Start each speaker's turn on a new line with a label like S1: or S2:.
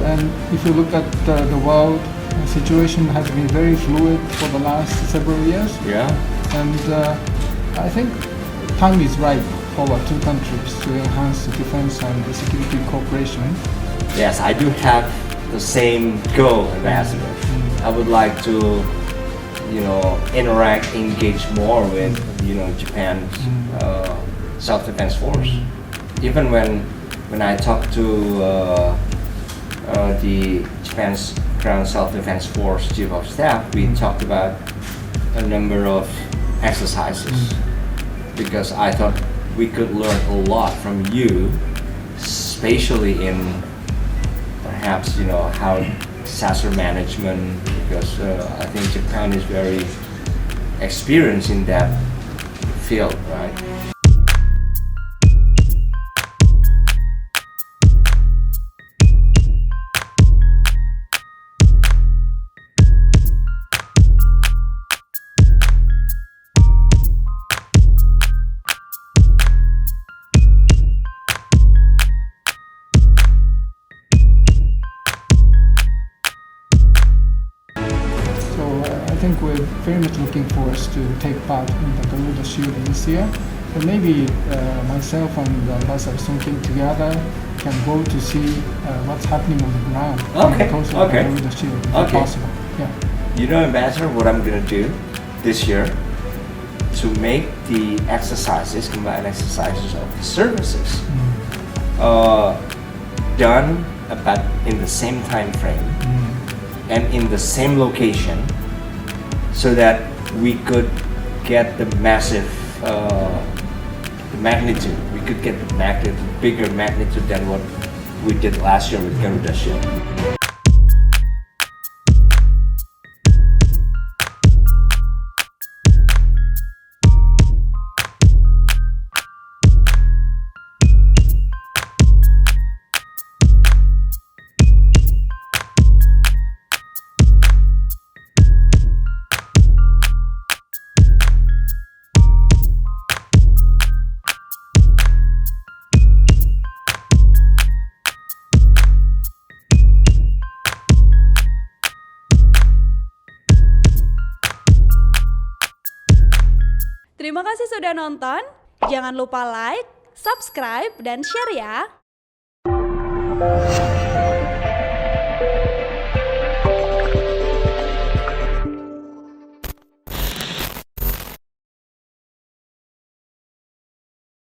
S1: And if you look at the world, the situation has been very fluid for the last several years.
S2: Yeah.
S1: And I think time is right for our two countries to enhance the defense and the security cooperation.
S2: Yes, I do have the same goal, Ambassador. I would like to, interact, engage more with, Japan's self-defense force. Even when I talk to the Japan's ground self-defense force chief of staff, we talked about a number of exercises because I thought we could learn a lot from you, especially in perhaps how disaster management, because I think Japan is very experienced in that field, right?
S1: I think we're very much looking forward to take part in the Garuda Shield this year. And maybe myself and Ambassador Sung Kim together can go to see what's happening on the ground in the coast of the Garuda Shield, if possible. Yeah.
S2: Ambassador, what I'm going to do this year to make the exercises, combined exercises of the services, done about in the same time frame and in the same location, so that we could get the massive the magnitude. We could get the magnitude, bigger magnitude than what we did last year with Garuda Shield.
S3: Terima kasih sudah nonton. Jangan lupa like, subscribe, dan share ya.